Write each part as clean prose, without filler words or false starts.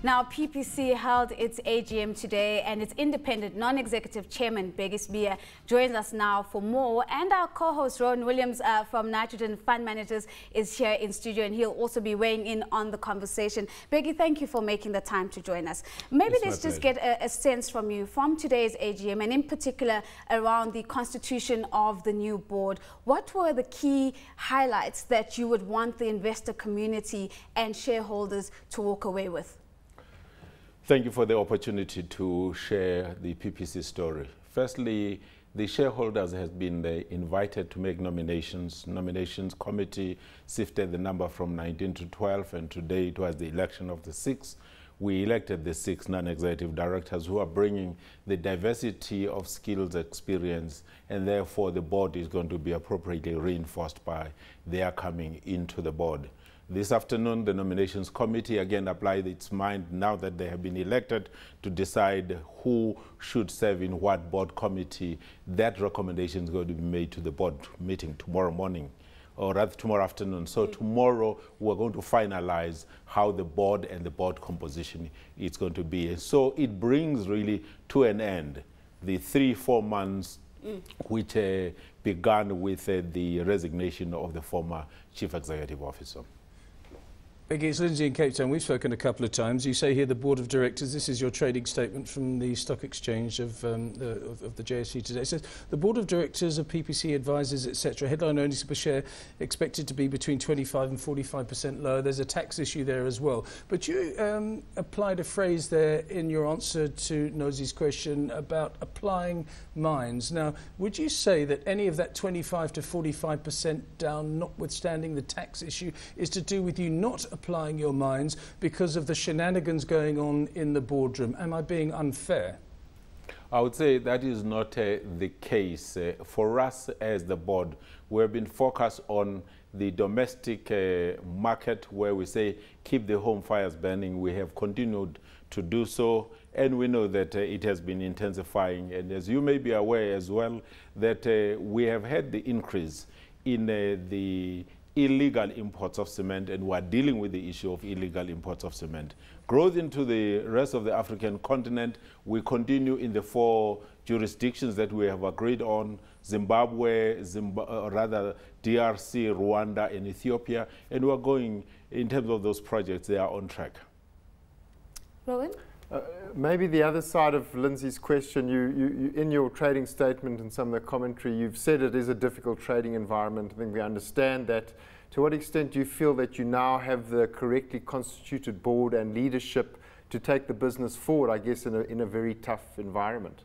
Now, PPC held its AGM today, and its independent non-executive chairman, Bheki Sibiya, joins us now for more. And our co-host, Rowan Williams from Nitrogen Fund Managers, is here in studio, and he'll also be weighing in on the conversation. Bheki, thank you for making the time to join us. Maybe let's just get a sense from you from today's AGM, and in particular around the constitution of the new board. What were the key highlights that you would want the investor community and shareholders to walk away with? Thank you for the opportunity to share the PPC story. Firstly, the shareholders have been invited to make nominations. Nominations committee sifted the number from 19 to 12, and today it was the election of the 6. We elected the 6 non-executive directors who are bringing the diversity of skills, experience, and therefore the board is going to be appropriately reinforced by their coming into the board. This afternoon, the nominations committee again applied its mind, now that they have been elected, to decide who should serve in what board committee. That recommendation is going to be made to the board meeting tomorrow morning, or rather tomorrow afternoon. So tomorrow we're going to finalize how the board and the board composition is going to be. So it brings really to an end the 3-4 months which began with the resignation of the former chief executive officer. Bheki, it's Lindsay in Cape Town. We've spoken a couple of times. You say here the board of directors, this is your trading statement from the stock exchange of the JSE today. It says the board of directors of PPC advisors, etc. Headline earnings per share expected to be between 25 and 45% lower. There's a tax issue there as well. But you applied a phrase there in your answer to Nozi's question about applying minds. Now, would you say that any of that 25 to 45% down, notwithstanding the tax issue, is to do with you not applying your minds because of the shenanigans going on in the boardroom? Am I being unfair? I would say that is not the case. For us as the board, we have been focused on the domestic market, where we say keep the home fires burning. We have continued to do so, and we know that it has been intensifying. And as you may be aware as well, that we have had the increase in the illegal imports of cement, and we are dealing with the issue of illegal imports of cement. Growth into the rest of the African continent, we continue in the 4 jurisdictions that we have agreed on: Zimbabwe, DRC, Rwanda, and Ethiopia. And we are going, in terms of those projects, they are on track. Rowan? Maybe the other side of Lindsay's question, you in your trading statement and some of the commentary, you've said it is a difficult trading environment. I think we understand that. To what extent do you feel that you now have the correctly constituted board and leadership to take the business forward, I guess, in a very tough environment?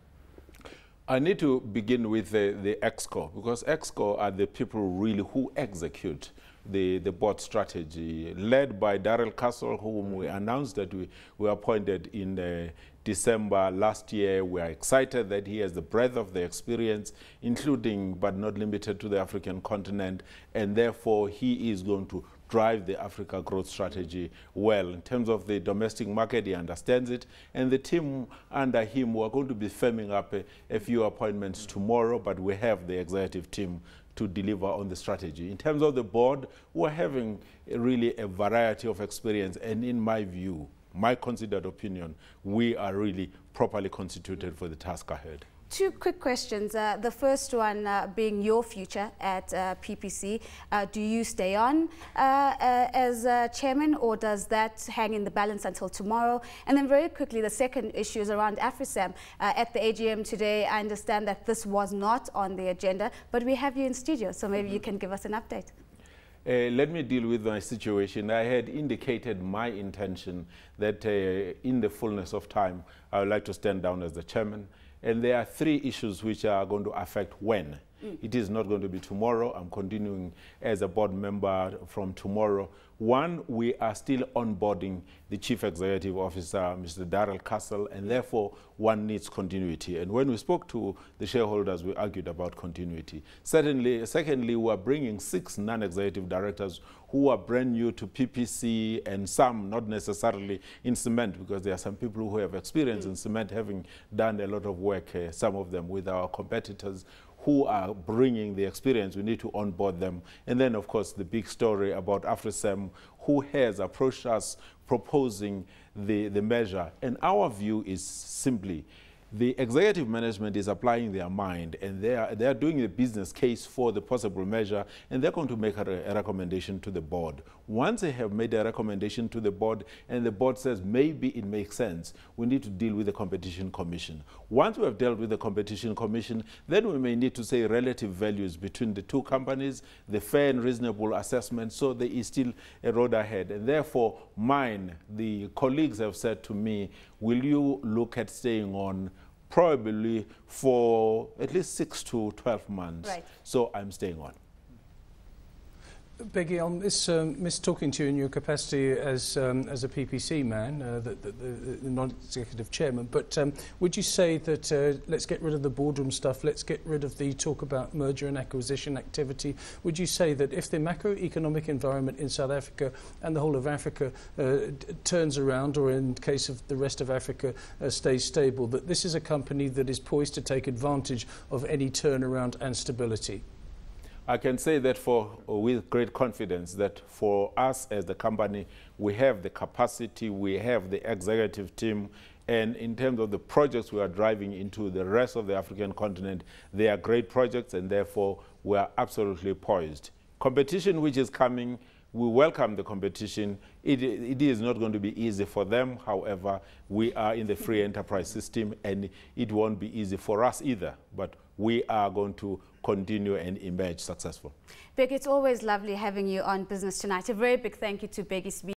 I need to begin with the EXCO, because EXCO are the people really who execute the board strategy, led by Darrell Castle, whom we announced that we appointed in December last year. We are excited that he has the breadth of the experience, including but not limited to the African continent, and therefore he is going to drive the Africa growth strategy well. In terms of the domestic market, he understands it, and the team under him, we're going to be firming up a few appointments tomorrow, but we have the executive team to deliver on the strategy. In terms of the board, we're having really a variety of experience, and in my view, my considered opinion, we are really properly constituted for the task ahead. 2 quick questions. The first one being your future at PPC. Do you stay on as chairman, or does that hang in the balance until tomorrow? And then very quickly, the second issue is around AfriSam. At the AGM today, I understand that this was not on the agenda, but we have you in studio, so maybe you can give us an update. Let me deal with my situation. I had indicated my intention that in the fullness of time, I would like to stand down as the chairman. And there are 3 issues which are going to affect when. It is not going to be tomorrow. I'm continuing as a board member from tomorrow. One, we are still onboarding the Chief Executive Officer, Mr. Darrell Castle, and therefore one needs continuity. And when we spoke to the shareholders, we argued about continuity. Secondly, we are bringing 6 non-executive directors who are brand new to PPC, and some not necessarily in cement, because there are some people who have experience in cement, having done a lot of work, some of them with our competitors, who are bringing the experience. We need to onboard them. And then, of course, the big story about AfriSem, who has approached us proposing the measure. And our view is simply, the executive management is applying their mind, and they are doing a business case for the possible measure, and they're going to make a recommendation to the board. Once they have made a recommendation to the board, and the board says maybe it makes sense, we need to deal with the Competition Commission. Once we have dealt with the Competition Commission, then we may need to say relative values between the two companies, the fair and reasonable assessment, so there is still a road ahead. And therefore, the colleagues have said to me, will you look at staying on probably for at least 6 to 12 months. Right. So I'm staying on. Bheki, on this, talking to you in your capacity as a PPC man, the non-executive chairman, but would you say that let's get rid of the boardroom stuff, let's get rid of the talk about merger and acquisition activity? Would you say that if the macroeconomic environment in South Africa and the whole of Africa turns around, or in the case of the rest of Africa stays stable, that this is a company that is poised to take advantage of any turnaround and stability? I can say that with great confidence that for us as the company, we have the capacity, we have the executive team, and in terms of the projects we are driving into the rest of the African continent, they are great projects, and therefore we are absolutely poised. Competition which is coming, we welcome the competition. It is not going to be easy for them. However, we are in the free enterprise system, and it won't be easy for us either. But we are going to continue and emerge successful. Bheki, it's always lovely having you on Business Tonight. A very big thank you to Bheki Sibiya.